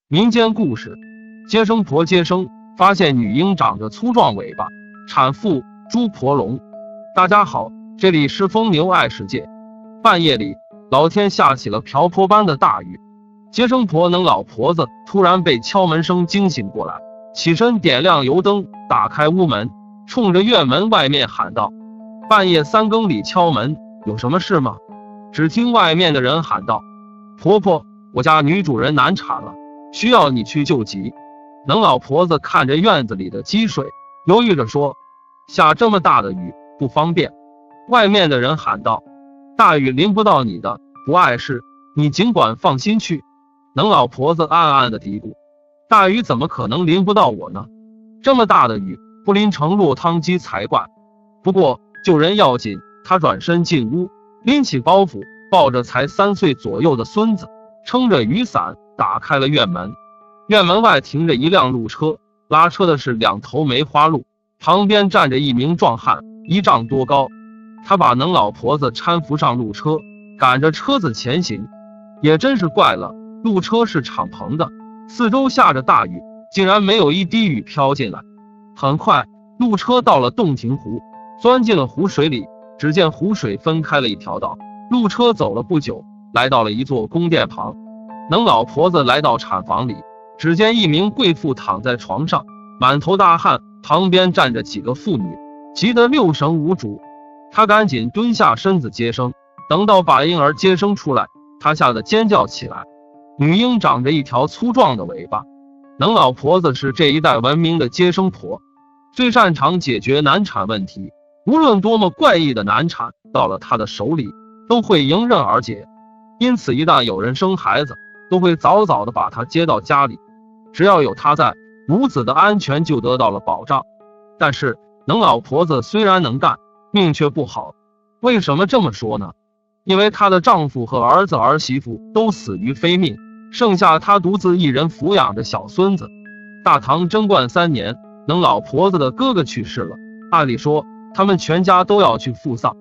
民间故事，接生婆接生，发现女婴长着粗壮尾巴，产妇猪婆龙。大家好，这里是疯牛爱世界。半夜里，老天下起了瓢泼般的大雨，接生婆能老婆子突然被敲门声惊醒过来，起身点亮油灯，打开屋门，冲着院门外面喊道：半夜3更里敲门，有什么事吗？只听外面的人喊道：婆婆，我家女主人难产了，需要你去救急。能老婆子看着院子里的积水，犹豫着说：下这么大的雨不方便。外面的人喊道：大雨淋不到你的，不碍事，你尽管放心去。能老婆子暗暗的嘀咕：大雨怎么可能淋不到我呢？这么大的雨不淋成落汤鸡才怪。不过救人要紧，她转身进屋，拎起包袱，抱着才3岁左右的孙子，撑着雨伞打开了院门。院门外停着一辆路车，拉车的是2头梅花鹿，旁边站着一名壮汉，1丈多高。他把能老婆子搀扶上路车，赶着车子前行。也真是怪了，路车是敞篷的，四周下着大雨，竟然没有一滴雨飘进来。很快，路车到了洞庭湖，钻进了湖水里，只见湖水分开了一条道。路车走了不久，来到了一座宫殿旁。能老婆子来到产房里，只见一名贵妇躺在床上，满头大汗，旁边站着几个妇女，急得6神无主。她赶紧蹲下身子接生，等到把婴儿接生出来，她吓得尖叫起来。女婴长着一条粗壮的尾巴。能老婆子是这一代闻名的接生婆，最擅长解决难产问题，无论多么怪异的难产，到了她的手里都会迎刃而解。因此一旦有人生孩子，都会早早的把她接到家里，只要有她在，母子的安全就得到了保障。但是能老婆子虽然能干，命却不好。为什么这么说呢？因为她的丈夫和儿子儿媳妇都死于非命，剩下她独自一人抚养着小孙子。大唐贞观3年，能老婆子的哥哥去世了，按理说他们全家都要去赴丧，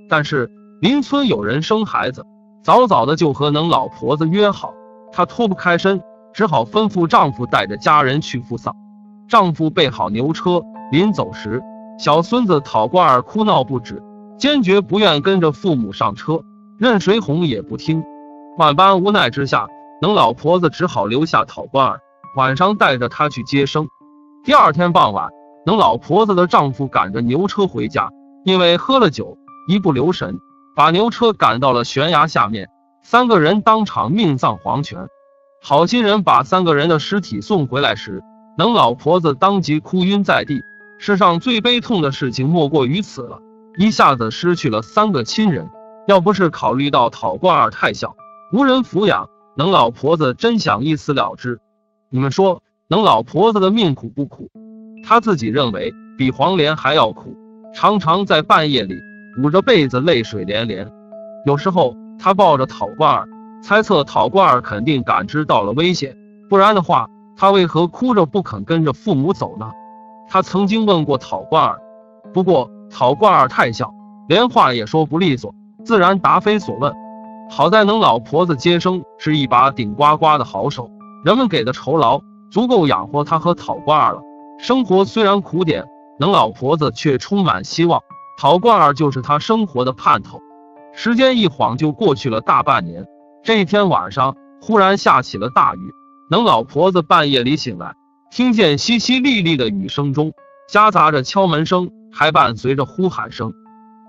但是邻村有人生孩子，早早的就和能老婆子约好，她脱不开身，只好吩咐丈夫带着家人去赴丧。丈夫备好牛车，临走时，小孙子讨罐儿哭闹不止，坚决不愿跟着父母上车，任谁哄也不听。万般无奈之下，能老婆子只好留下讨罐儿，晚上带着他去接生。第二天傍晚，能老婆子的丈夫赶着牛车回家，因为喝了酒，一不留神把牛车赶到了悬崖下面，3个人当场命丧黄泉。好心人把3个人的尸体送回来时，能老婆子当即哭晕在地。世上最悲痛的事情莫过于此了，一下子失去了3个亲人。要不是考虑到讨罐儿太小，无人抚养，能老婆子真想一死了之。你们说能老婆子的命苦不苦？她自己认为比黄连还要苦，常常在半夜里捂着被子泪水连连。有时候她抱着讨罐儿，猜测讨罐儿肯定感知到了危险，不然的话她为何哭着不肯跟着父母走呢？她曾经问过讨罐儿，不过讨罐儿太小，连话也说不利索，自然答非所问。好在能老婆子接生是一把顶呱呱的好手，人们给的酬劳足够养活她和讨罐儿了。生活虽然苦点，能老婆子却充满希望，讨罐儿就是她生活的盼头。时间一晃就过去了大半年。这一天晚上，忽然下起了大雨。能老婆子半夜里醒来，听见淅淅沥沥的雨声中夹杂着敲门声，还伴随着呼喊声。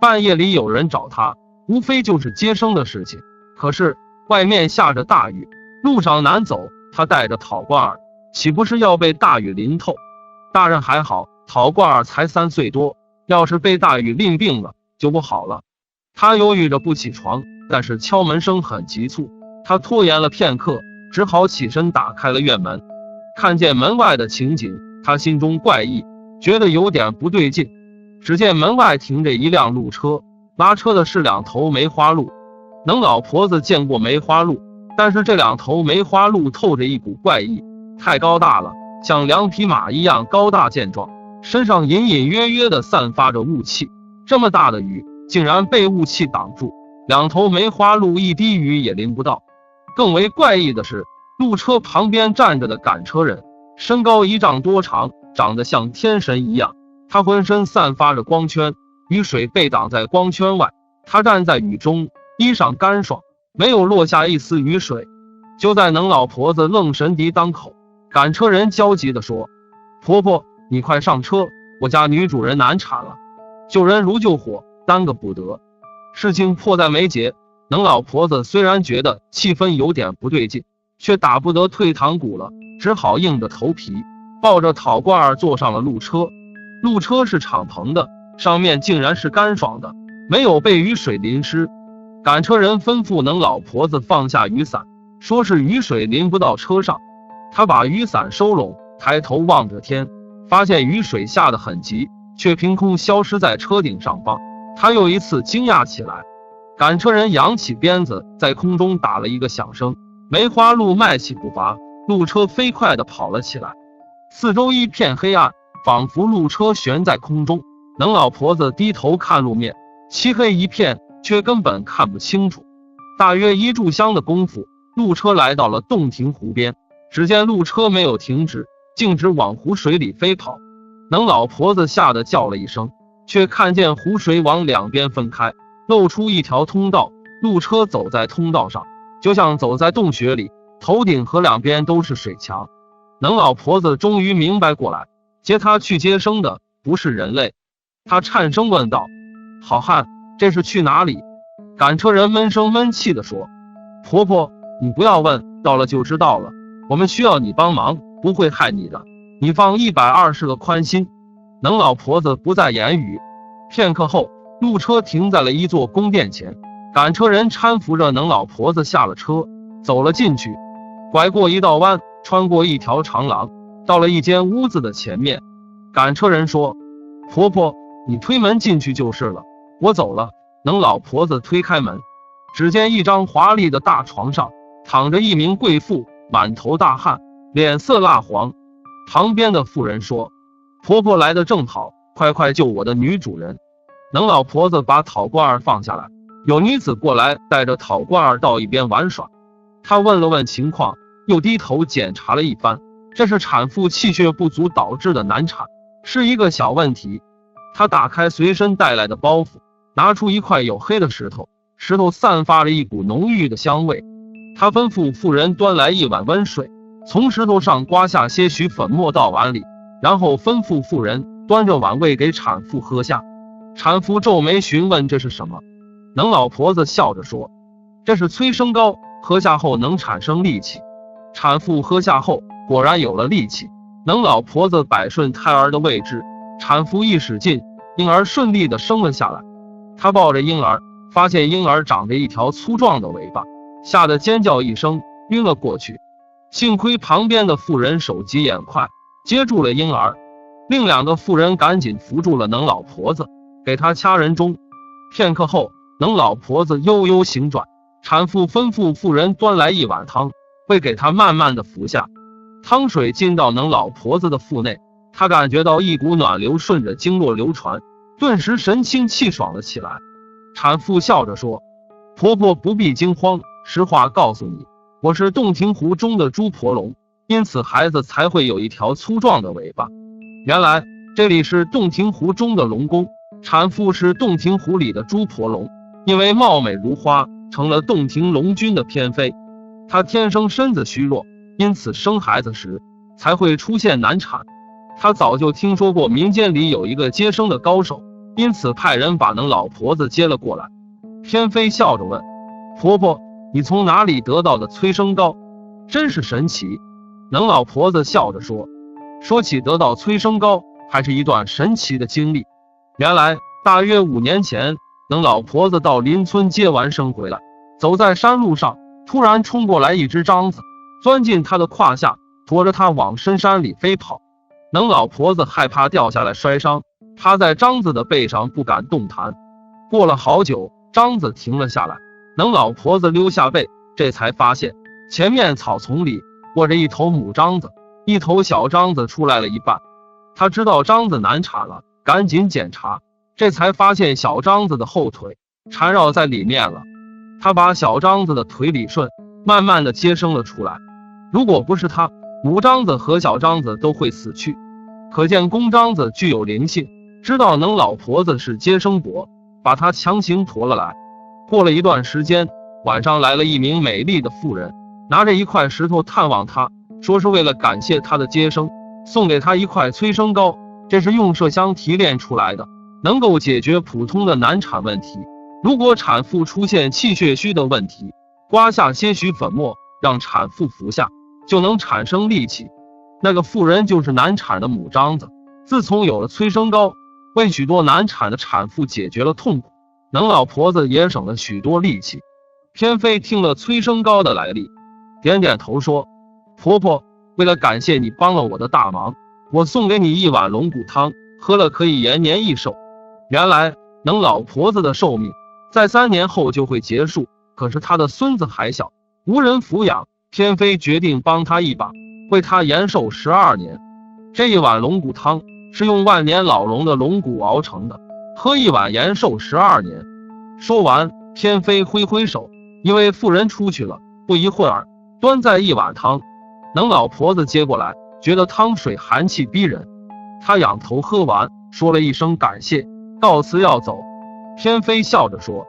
半夜里有人找她，无非就是接生的事情。可是外面下着大雨，路上难走，她带着讨罐儿，岂不是要被大雨淋透？大人还好，讨罐儿才3岁多，要是被大雨淋病了就不好了。她犹豫着不起床，但是敲门声很急促，她拖延了片刻，只好起身打开了院门。看见门外的情景，她心中怪异，觉得有点不对劲。只见门外停着一辆路车，拉车的是2头梅花鹿。能老婆子见过梅花鹿，但是这2头梅花鹿透着一股怪异，太高大了，像2匹马一样高大健壮，身上隐隐约约地散发着雾气。这么大的雨竟然被雾气挡住，2头梅花鹿一滴雨也淋不到。更为怪异的是，路车旁边站着的赶车人，身高1丈多长，长得像天神一样。他浑身散发着光圈，雨水被挡在光圈外，他站在雨中，衣裳干爽，没有落下一丝雨水。就在能老婆子愣神敌当口，赶车人焦急地说：婆婆，你快上车，我家女主人难产了，救人如救火，耽搁不得。事情迫在眉睫，能老婆子虽然觉得气氛有点不对劲，却打不得退堂鼓了，只好硬着头皮抱着讨罐儿坐上了路车。路车是敞篷的，上面竟然是干爽的，没有被雨水淋湿。赶车人吩咐能老婆子放下雨伞，说是雨水淋不到车上。他把雨伞收拢，抬头望着天，发现雨水下得很急，却凭空消失在车顶上方。他又一次惊讶起来。赶车人扬起鞭子，在空中打了一个响声，梅花鹿迈起步伐，路车飞快地跑了起来。四周一片黑暗，仿佛路车悬在空中。能老婆子低头看路面，漆黑一片，却根本看不清楚。大约1炷香的功夫，路车来到了洞庭湖边。只见路车没有停止，径直往湖水里飞跑。能老婆子吓得叫了一声，却看见湖水往两边分开，露出一条通道。路车走在通道上，就像走在洞穴里，头顶和两边都是水墙。能老婆子终于明白过来，接她去接生的不是人类。她颤声问道：好汉，这是去哪里？赶车人闷声闷气地说：婆婆，你不要问，到了就知道了。我们需要你帮忙，不会害你的，你放120个宽心。能老婆子不再言语。片刻后，路车停在了一座宫殿前，赶车人搀扶着能老婆子下了车，走了进去，拐过一道弯，穿过一条长廊，到了一间屋子的前面。赶车人说：婆婆，你推门进去就是了，我走了。能老婆子推开门，只见一张华丽的大床上躺着一名贵妇，满头大汗，脸色蜡黄。旁边的妇人说：婆婆来得正好，快快救我的女主人。能老婆子把讨罐儿放下来，有女子过来带着讨罐儿到一边玩耍。她问了问情况，又低头检查了一番，这是产妇气血不足导致的难产，是一个小问题。她打开随身带来的包袱，拿出一块黝黑的石头，石头散发着一股浓郁的香味。他吩咐妇人端来一碗温水，从石头上刮下些许粉末到碗里，然后吩咐妇人端着碗喂给产妇喝下。产妇皱眉询问这是什么。能老婆子笑着说：这是催生膏，喝下后能产生力气。产妇喝下后果然有了力气。能老婆子摆顺胎儿的位置，产妇一使劲，婴儿顺利地生了下来。她抱着婴儿，发现婴儿长着一条粗壮的尾巴，吓得尖叫一声，晕了过去。幸亏旁边的妇人手疾眼快，接住了婴儿。另2个妇人赶紧扶住了能老婆子，给她掐人中。片刻后，能老婆子悠悠醒转，产妇吩咐妇人端来一碗汤，会给她慢慢的服下。汤水进到能老婆子的腹内，她感觉到一股暖流顺着经络流传，顿时神清气爽了起来。产妇笑着说：婆婆不必惊慌，实话告诉你，我是洞庭湖中的猪婆龙，因此孩子才会有一条粗壮的尾巴。原来这里是洞庭湖中的龙宫，产妇是洞庭湖里的猪婆龙，因为貌美如花，成了洞庭龙君的偏妃。她天生身子虚弱，因此生孩子时才会出现难产。她早就听说过民间里有一个接生的高手，因此派人把能老婆子接了过来。偏妃笑着问：婆婆，你从哪里得到的催生膏？真是神奇。能老婆子笑着说：说起得到催生膏，还是一段神奇的经历。原来大约5年前，能老婆子到邻村接完生回来，走在山路上，突然冲过来一只獐子，钻进她的胯下，驮着她往深山里飞跑。能老婆子害怕掉下来摔伤，趴在獐子的背上不敢动弹。过了好久，獐子停了下来，能老婆子溜下背，这才发现前面草丛里卧着一头母獐子，一头小獐子出来了一半。她知道獐子难产了，赶紧检查，这才发现小獐子的后腿缠绕在里面了。她把小獐子的腿理顺，慢慢的接生了出来。如果不是他，母獐子和小獐子都会死去。可见公獐子具有灵性，知道能老婆子是接生婆，把他强行驮了来。过了一段时间，晚上来了一名美丽的妇人，拿着一块石头探望他，说是为了感谢他的接生，送给他一块催生膏，这是用麝香提炼出来的，能够解决普通的难产问题。如果产妇出现气血虚的问题，刮下些许粉末，让产妇服下，就能产生力气。那个妇人就是难产的母獐子。自从有了催生膏，为许多难产的产妇解决了痛苦，能老婆子也省了许多力气。偏妃听了催生膏的来历，点点头说：婆婆，为了感谢你帮了我的大忙，我送给你一碗龙骨汤，喝了可以延年益寿。原来能老婆子的寿命在3年后就会结束，可是她的孙子还小，无人抚养，偏妃决定帮他一把，为他延寿12年。这一碗龙骨汤是用万年老龙的龙骨熬成的，喝一碗延寿12年。说完，偏妃挥挥手，因为妇人出去了。不一会儿，端在一碗汤，能老婆子接过来，觉得汤水寒气逼人，她仰头喝完，说了一声感谢，告辞要走。偏妃笑着说：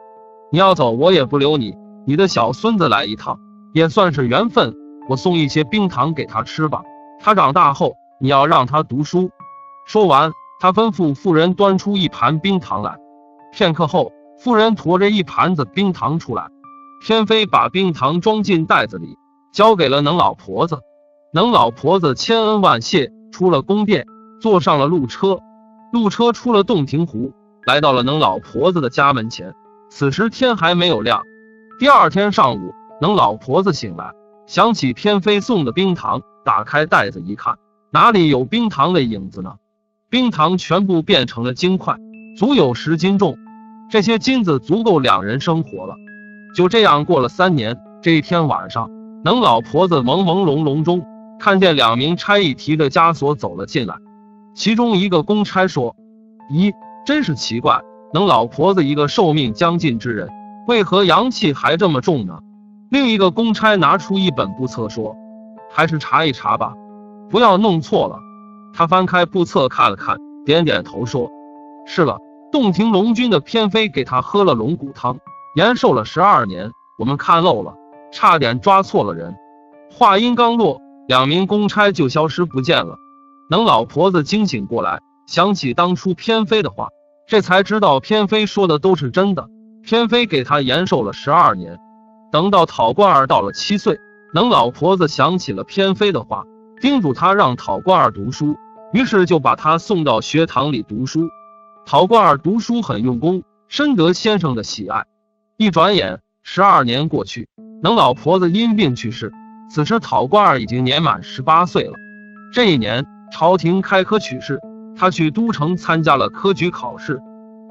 你要走我也不留你，你的小孙子来一趟也算是缘分，我送一些冰糖给他吃吧，他长大后你要让他读书。说完，他吩咐妇人端出一盘冰糖来。片刻后，妇人驮着一盘子冰糖出来，偏妃把冰糖装进袋子里，交给了能老婆子。能老婆子千恩万谢，出了宫殿，坐上了路车。路车出了洞庭湖，来到了能老婆子的家门前。此时天还没有亮。第二天上午，能老婆子醒来，想起偏妃送的冰糖，打开袋子一看，哪里有冰糖的影子呢？冰糖全部变成了金块，足有10斤重，这些金子足够2人生活了。就这样过了3年，这一天晚上，能老婆子朦朦胧胧中看见2名差役提着枷锁走了进来。其中一个公差说：咦，真是奇怪，能老婆子一个寿命将近之人，为何阳气还这么重呢？另一个公差拿出一本簿册说：还是查一查吧，不要弄错了。他翻开簿册看了看，点点头说：是了，洞庭龙君的偏妃给他喝了龙骨汤，延寿了12年，我们看漏了，差点抓错了人。话音刚落，2名公差就消失不见了。能老婆子惊醒过来，想起当初偏妃的话，这才知道偏妃说的都是真的，偏妃给他延寿了12年。等到讨官儿到了7岁，能老婆子想起了偏妃的话，叮嘱他让讨官儿读书，于是就把他送到学堂里读书。讨官儿读书很用功，深得先生的喜爱。一转眼12年过去，能老婆子因病去世。此时讨官儿已经年满18岁了。这一年朝廷开科取士，他去都城参加了科举考试。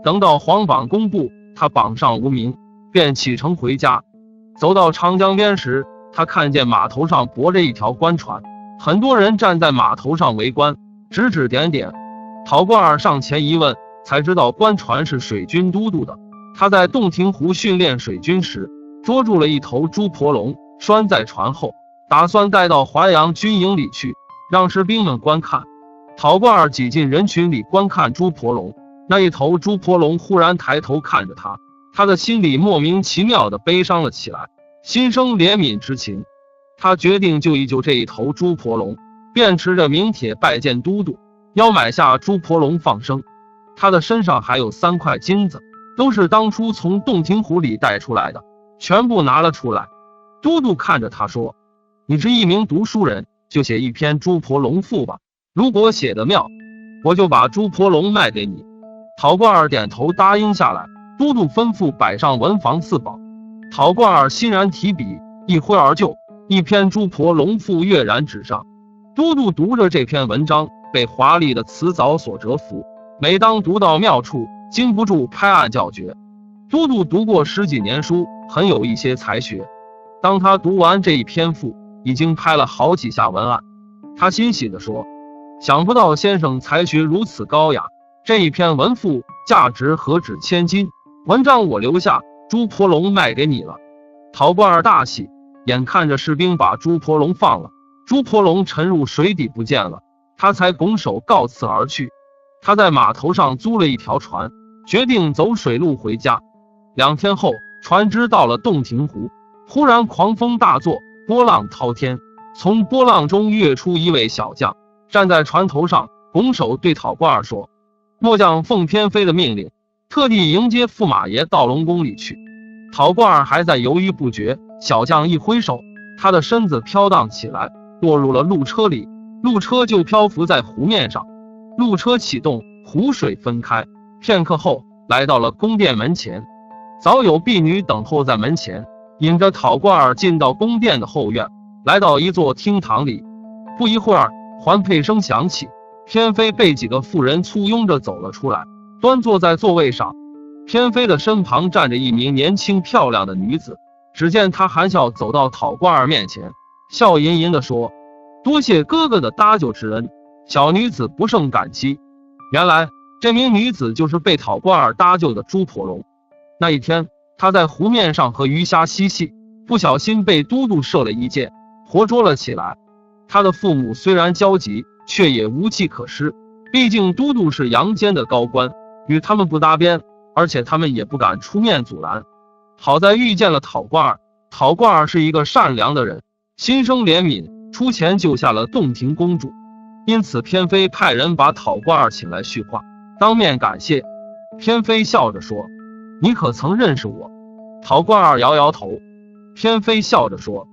等到皇榜公布，他榜上无名，便启程回家。走到长江边时，他看见码头上泊着一条官船，很多人站在码头上围观，指指点点。讨官儿上前一问，才知道官船是水军都督的。他在洞庭湖训练水军时，捉住了一头猪婆龙，拴在船后，打算带到淮阳军营里去，让士兵们观看。讨官儿挤进人群里观看猪婆龙，那一头猪婆龙忽然抬头看着他，他的心里莫名其妙地悲伤了起来，心生怜悯之情。他决定救一救这一头猪婆龙，便持着名帖拜见都督，要买下猪婆龙放生。他的身上还有3块金子，都是当初从洞庭湖里带出来的，全部拿了出来。都督看着他说：你是一名读书人，就写一篇猪婆龙赋吧，如果写得妙，我就把猪婆龙卖给你。讨官儿点头答应下来。都督吩咐摆上文房4宝，讨官儿欣然提笔，一挥而就，一篇猪婆龙赋跃然纸上。都督读着这篇文章，被华丽的词藻所折服，每当读到妙处，禁不住拍案叫绝。都督读过10几年书，很有一些才学。当他读完这一篇赋，已经拍了好几下文案。他欣喜地说：想不到先生才学如此高雅，这一篇文赋价值何止1000金，文章我留下，猪婆龙卖给你了。讨官儿大喜，眼看着士兵把猪婆龙放了，朱婆龙沉入水底不见了，他才拱手告辞而去。他在码头上租了一条船，决定走水路回家。2天后，船只到了洞庭湖，忽然狂风大作，波浪滔天。从波浪中跃出一位小将，站在船头上，拱手对讨官儿说：“末将奉偏妃的命令，特地迎接驸马爷到龙宫里去。”讨官儿还在犹豫不决，小将一挥手，他的身子飘荡起来，落入了路车里，路车就漂浮在湖面上。路车启动，湖水分开，片刻后来到了宫殿门前，早有婢女等候在门前，引着讨官儿进到宫殿的后院，来到一座厅堂里。不一会儿，环佩声响起，偏妃被几个妇人簇拥着走了出来，端坐在座位上。偏妃的身旁站着一名年轻漂亮的女子，只见她含笑走到讨官儿面前，笑吟吟地说：“多谢哥哥的搭救之恩，小女子不胜感激。”原来这名女子就是被讨官儿搭救的朱婆龙。那一天，她在湖面上和鱼虾嬉戏，不小心被都督射了一箭，活捉了起来。她的父母虽然焦急，却也无计可施，毕竟都督是阳间的高官，与他们不搭边，而且他们也不敢出面阻拦。好在遇见了讨官儿，讨官儿是一个善良的人，心生怜悯，出钱救下了洞庭公主。因此偏妃派人把讨官儿请来叙话，当面感谢。偏妃笑着说：“你可曾认识我？”讨官儿摇摇头。偏妃笑着说：“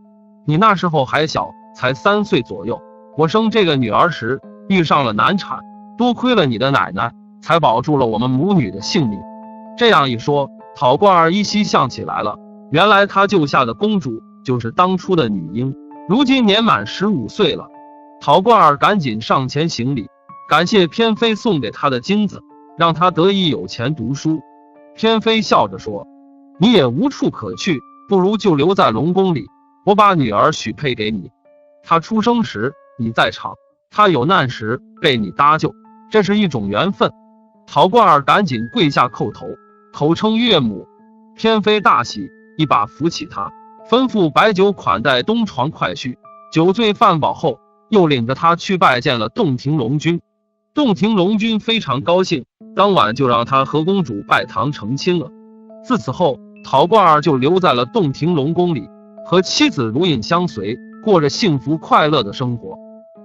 你那时候还小，才3岁左右，我生这个女儿时遇上了难产，多亏了你的奶奶，才保住了我们母女的性命。”这样一说，讨官儿依稀想起来了，原来他救下的公主就是当初的女婴，如今年满15岁了。讨官儿赶紧上前行礼，感谢偏妃送给他的金子，让他得以有钱读书。偏妃笑着说：“你也无处可去，不如就留在龙宫里，我把女儿许配给你。她出生时你在场，她有难时被你搭救，这是一种缘分。”讨官儿赶紧跪下叩头，口称岳母。偏妃大喜，一把扶起他，吩咐摆酒款待东床快婿。酒醉饭饱后，又领着他去拜见了洞庭龙君。洞庭龙君非常高兴，当晚就让他和公主拜堂成亲了。自此后，讨官儿就留在了洞庭龙宫里，和妻子如影相随，过着幸福快乐的生活。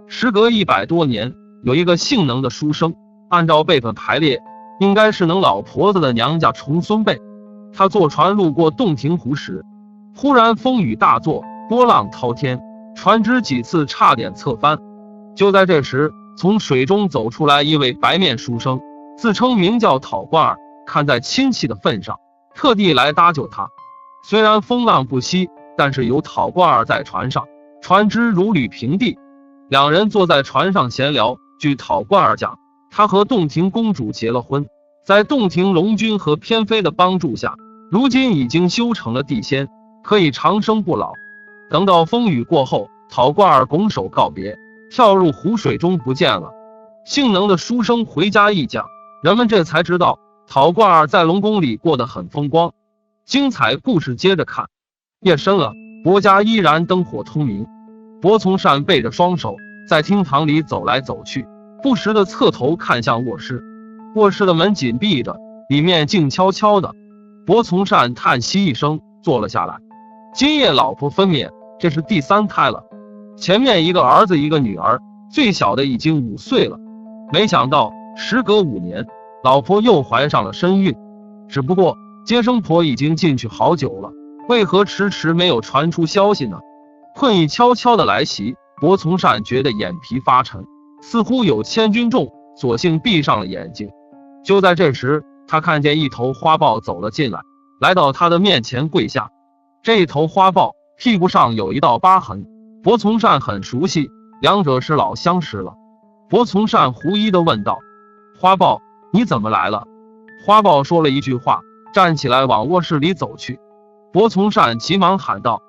时隔100多年，有一个性能的书生，按照辈分排列，应该是能老婆子的娘家重孙辈。他坐船路过洞庭湖时，忽然风雨大作，波浪滔天，船只几次差点侧翻。就在这时，从水中走出来一位白面书生，自称名叫讨官儿，看在亲戚的份上，特地来搭救他。虽然风浪不息，但是有讨官儿在船上，船只如履平地。两人坐在船上闲聊。据讨官儿讲，他和洞庭公主结了婚，在洞庭龙君和偏妃的帮助下，如今已经修成了地仙，可以长生不老。等到风雨过后，讨官儿拱手告别，跳入湖水中不见了。性能的书生回家一讲，人们这才知道讨官儿在龙宫里过得很风光。精彩故事接着看。夜深了，薄家依然灯火通明。薄从善背着双手在厅堂里走来走去，不时地侧头看向卧室。卧室的门紧闭着，里面静悄悄的。薄从善叹息一声，坐了下来。今夜老婆分娩，这是第3胎了。前面一个儿子一个女儿，最小的已经5岁了。没想到时隔5年，老婆又怀上了身孕。只不过接生婆已经进去好久了，为何迟迟没有传出消息呢？困意悄悄的来袭，薄从善觉得眼皮发沉，似乎有千钧重，索性闭上了眼睛。就在这时，他看见一头花豹走了进来，来到他的面前跪下。这头花豹屁股上有一道疤痕，薄从善很熟悉，两者是老相识了。薄从善狐疑地问道：“花豹，你怎么来了？”花豹说了一句话，站起来往卧室里走去。薄从善急忙喊道：“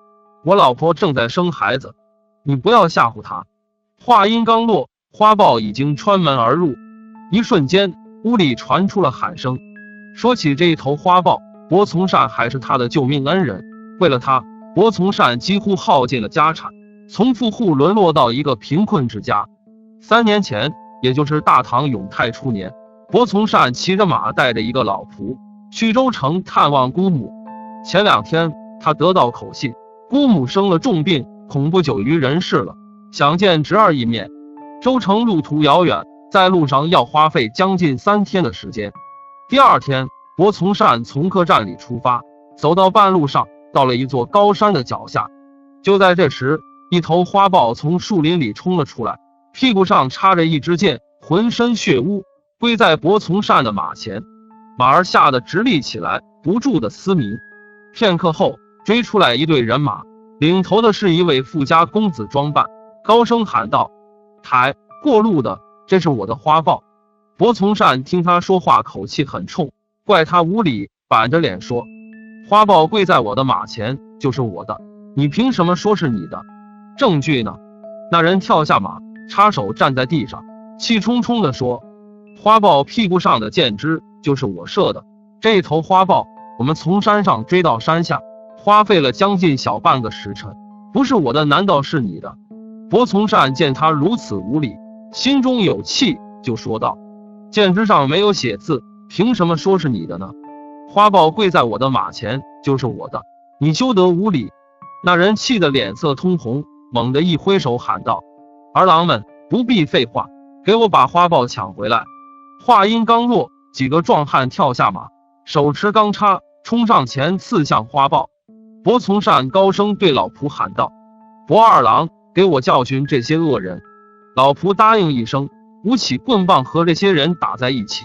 我老婆正在生孩子，你不要吓唬她。”话音刚落，花豹已经穿门而入。一瞬间，屋里传出了喊声。说起这一头花豹，薄从善还是他的救命恩人，为了他，薄从善几乎耗尽了家产，从富户沦落到一个贫困之家。3年前，也就是大唐永泰初年，伯从善骑着马带着一个老仆去州城探望姑母。前2天他得到口信，姑母生了重病，恐不久于人世了，想见侄儿一面。州城路途遥远，在路上要花费将近3天的时间。第2天，伯从善从客栈里出发，走到半路上，到了一座高山的脚下。就在这时，一头花豹从树林里冲了出来，屁股上插着一支箭，浑身血污，跪在伯从善的马前。马儿吓得直立起来，不住的嘶鸣。片刻后，追出来一队人马，领头的是一位富家公子装扮，高声喊道：“抬过路的，这是我的花豹。”伯从善听他说话口气很冲，怪他无礼，板着脸说：“花豹跪在我的马前，就是我的，你凭什么说是你的？证据呢？”那人跳下马，插手站在地上，气冲冲地说：“花豹屁股上的箭枝就是我射的。这一头花豹，我们从山上追到山下，花费了将近小半个时辰，不是我的，难道是你的？”伯从善见他如此无礼，心中有气，就说道：“箭枝上没有写字，凭什么说是你的呢？花豹跪在我的马前，就是我的，你休得无礼！”那人气得脸色通红，猛地一挥手喊道：“儿郎们，不必废话，给我把花豹抢回来！”话音刚落，几个壮汉跳下马，手持钢叉，冲上前刺向花豹。伯从善高声对老仆喊道：“伯二郎，给我教训这些恶人！”老仆答应一声，舞起棍棒和这些人打在一起。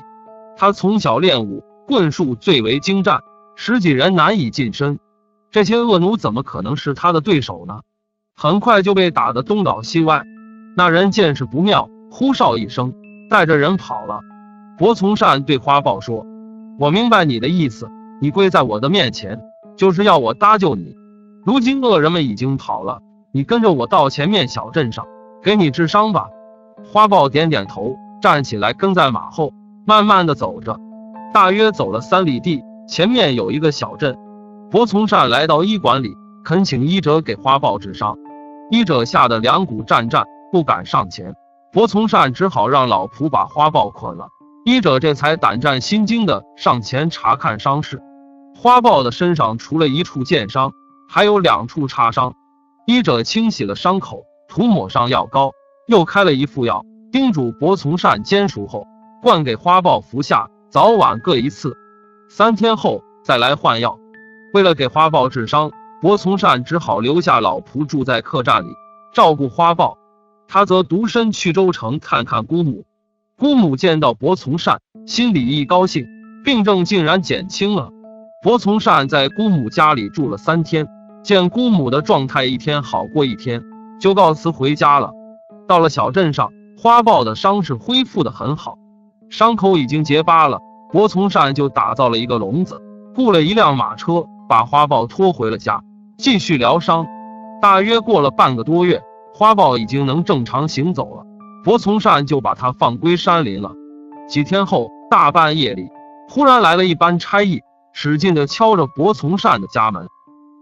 他从小练武，棍术最为精湛，10几人难以近身。这些恶奴怎么可能是他的对手呢？很快就被打得东倒西歪。那人见势不妙，呼哨一声，带着人跑了。伯从善对花豹说：“我明白你的意思，你跪在我的面前，就是要我搭救你。如今恶人们已经跑了，你跟着我到前面小镇上，给你治伤吧。”花豹点点头，站起来跟在马后，慢慢的走着。大约走了3里地，前面有一个小镇。伯从善来到医馆里，恳请医者给花豹治伤。医者吓得两股战战，不敢上前。伯从善只好让老仆把花豹捆了。医者这才胆战心惊的上前查看伤势。花豹的身上除了1处箭伤，还有2处擦伤。医者清洗了伤口，涂抹上药膏，又开了一副药，叮嘱伯从善煎熟后灌给花豹服下，早晚各1次，3天后再来换药。为了给花豹治伤，伯从善只好留下老仆住在客栈里照顾花豹，他则独身去州城看看姑母。姑母见到伯从善，心里一高兴，病症竟然减轻了。伯从善在姑母家里住了3天，见姑母的状态一天好过一天，就告辞回家了。到了小镇上，花豹的伤势恢复得很好，伤口已经结疤了。伯从善就打造了一个笼子，雇了一辆马车，把花豹拖回了家，继续疗伤。大约过了半个多月，花豹已经能正常行走了，伯从善就把它放归山林了。几天后，大半夜里，忽然来了一班差役，使劲地敲着伯从善的家门。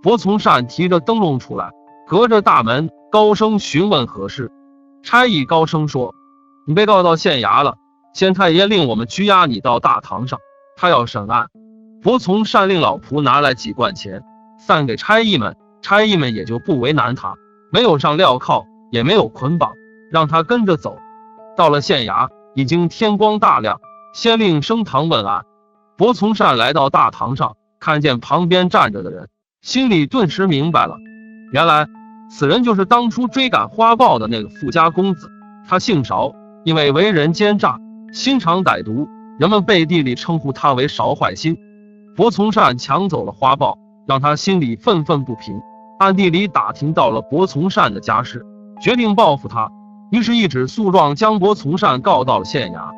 伯从善提着灯笼出来，隔着大门高声询问何事。差役高声说：“你被告到县衙了，县太爷令我们拘押你到大堂上，他要审案。”伯从善令老仆拿来几贯钱，散给差役们，差役们也就不为难他，没有上镣铐，也没有捆绑，让他跟着走。到了县衙，已经天光大亮，先令升堂问案。伯从善来到大堂上，看见旁边站着的人，心里顿时明白了，原来此人就是当初追赶花豹的那个富家公子。他姓邵，因为为人奸诈，心肠歹毒，人们背地里称呼他为邵坏心。伯从善抢走了花豹，让他心里愤愤不平，暗地里打听到了伯从善的家事，决定报复他。于是一纸诉状将伯从善告到了县衙。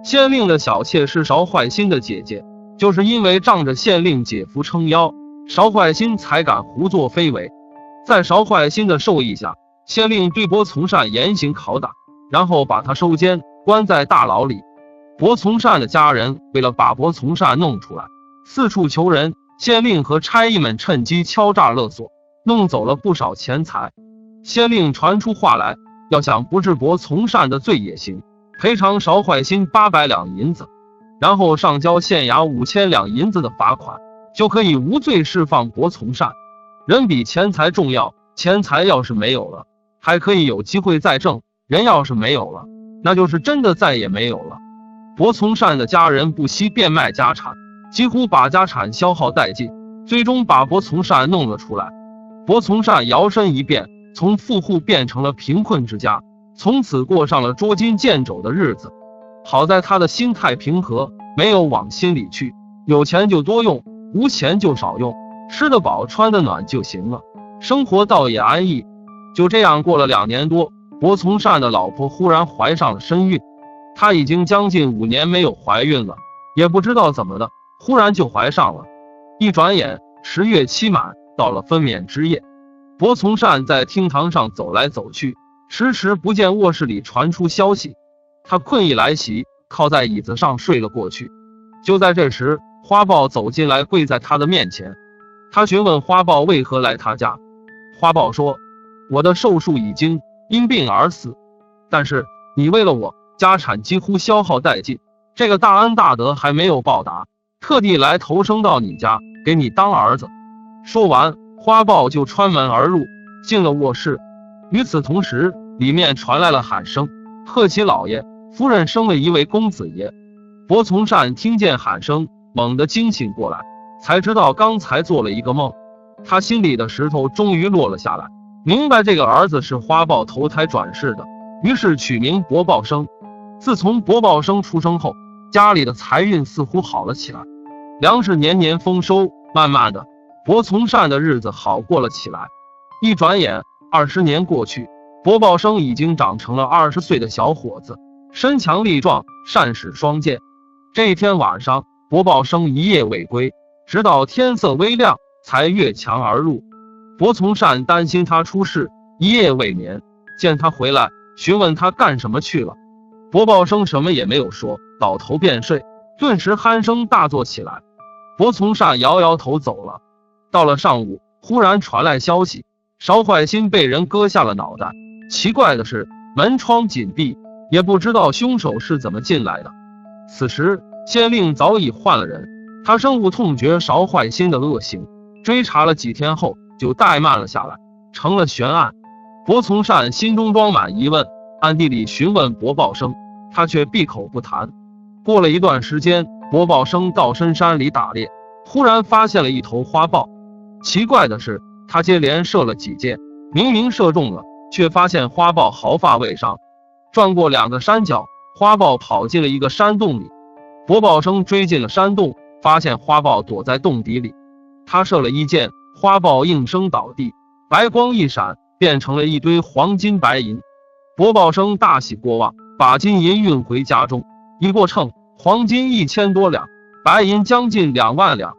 县令的小妾是邵坏心的姐姐，就是因为仗着县令姐夫撑腰，邵坏心才敢胡作非为。在邵坏心的授意下，县令对伯从善严刑拷打，然后把他收监，关在大牢里。伯从善的家人为了把伯从善弄出来，四处求人，县令和差役们趁机敲诈勒索，弄走了不少钱财。先令传出话来，要想不治伯从善的罪也行，赔偿邵怀新800两银子，然后上交县衙5000两银子的罚款，就可以无罪释放伯从善。人比钱财重要，钱财要是没有了，还可以有机会再挣，人要是没有了，那就是真的再也没有了。伯从善的家人不惜变卖家产，几乎把家产消耗殆尽，最终把伯从善弄了出来。伯从善摇身一变，从富户变成了贫困之家，从此过上了捉襟见肘的日子。好在他的心态平和，没有往心里去，有钱就多用，无钱就少用，吃得饱穿得暖就行了，生活倒也安逸。就这样过了2年多，伯从善的老婆忽然怀上了身孕。她已经将近5年没有怀孕了，也不知道怎么的，忽然就怀上了。一转眼10月期满，到了分娩之夜，伯从善在厅堂上走来走去，迟迟不见卧室里传出消息。他困意来袭，靠在椅子上睡了过去。就在这时，花豹走进来，跪在他的面前。他询问花豹为何来他家。花豹说：我的寿数已经因病而死，但是你为了我，家产几乎消耗殆尽，这个大恩大德还没有报答，特地来投生到你家，给你当儿子。说完，花豹就穿门而入，进了卧室。与此同时，里面传来了喊声：贺启老爷，夫人生了一位公子爷。伯从善听见喊声，猛地惊醒过来，才知道刚才做了一个梦。他心里的石头终于落了下来，明白这个儿子是花豹投胎转世的，于是取名伯豹生。自从伯豹生出生后，家里的财运似乎好了起来，粮食年年丰收，慢慢的，伯从善的日子好过了起来。一转眼20年过去，伯豹生已经长成了20岁的小伙子，身强力壮，善使双剑。这一天晚上，伯豹生一夜未归，直到天色微亮才越墙而入。伯从善担心他出事，一夜未眠，见他回来，询问他干什么去了。伯豹生什么也没有说，倒头便睡，顿时鼾声大作起来。伯从善摇摇头走了。到了上午，忽然传来消息，邵怀新被人割下了脑袋。奇怪的是，门窗紧闭，也不知道凶手是怎么进来的。此时县令早已换了人，他深恶痛绝邵怀新的恶行，追查了几天后就怠慢了下来，成了悬案。伯从善心中装满疑问，暗地里询问伯豹生，他却闭口不谈。过了一段时间，伯豹生到深山里打猎，忽然发现了一头花豹。奇怪的是，他接连射了几箭，明明射中了，却发现花豹毫发未伤。转过2个山脚，花豹跑进了一个山洞里。伯豹生追进了山洞，发现花豹躲在洞底里。他射了1箭，花豹应声倒地，白光一闪，变成了一堆黄金白银。伯豹生大喜过望，把金银运回家中，一过秤，黄金1000多两，白银将近2万两。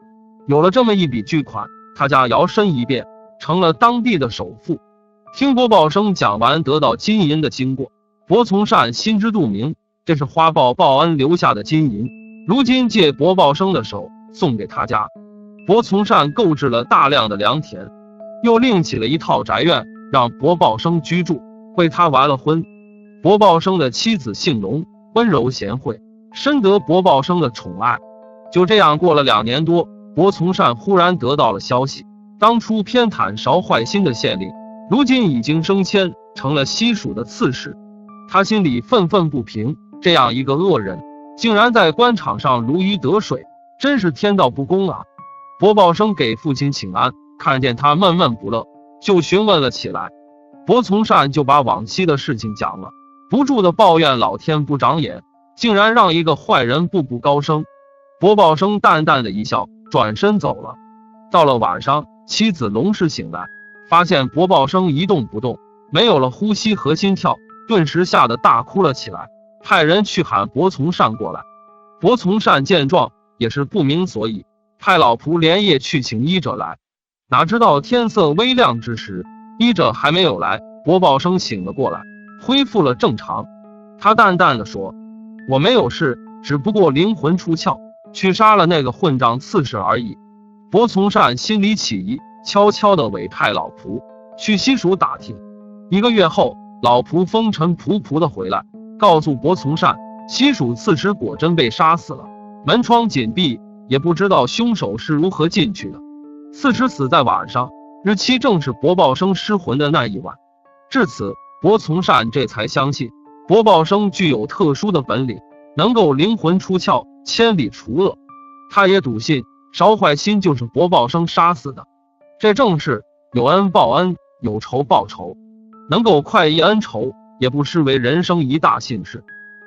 有了这么一笔巨款，他家摇身一变，成了当地的首富。听伯豹生讲完得到金银的经过，伯从善心知肚明，这是花豹报恩留下的金银，如今借伯豹生的手送给他家。伯从善购置了大量的良田，又另起了一套宅院，让伯豹生居住，为他完了婚。伯豹生的妻子姓龙，温柔贤惠，深得伯豹生的宠爱。就这样过了2年多，伯从善忽然得到了消息，当初偏袒邵怀新的县令，如今已经升迁成了西蜀的刺史。他心里愤愤不平，这样一个恶人，竟然在官场上如鱼得水，真是天道不公啊！伯豹生给父亲请安，看见他闷闷不乐，就询问了起来。伯从善就把往期的事情讲了，不住地抱怨老天不长眼，竟然让一个坏人步步高升。伯豹生淡淡的一笑，转身走了。到了晚上，妻子龙氏醒来，发现伯豹生一动不动，没有了呼吸和心跳，顿时吓得大哭了起来，派人去喊伯从善过来。伯从善见状也是不明所以，派老仆连夜去请医者来。哪知道天色微亮之时，医者还没有来，伯豹生醒了过来，恢复了正常。他淡淡的说：我没有事，只不过灵魂出窍，去杀了那个混账刺史而已。伯从善心里起疑，悄悄地委派老仆去西蜀打听。1个月后，老仆风尘仆仆的回来，告诉伯从善，西蜀刺史果真被杀死了，门窗紧闭，也不知道凶手是如何进去的。刺史死在晚上，日期正是伯报生失魂的那一晚。至此，伯从善这才相信伯报生具有特殊的本领，能够灵魂出窍，千里除恶。他也笃信邵怀钦就是伯报生杀死的。这正是有恩报恩，有仇报仇，能够快意恩仇，也不失为人生一大幸事。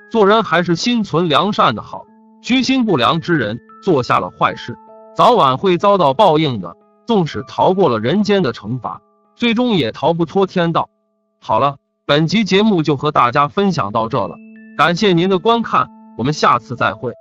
做人还是心存良善的好，居心不良之人做下了坏事，早晚会遭到报应的。纵使逃过了人间的惩罚，最终也逃不脱天道。好了，本集节目就和大家分享到这了，感谢您的观看，我们下次再会。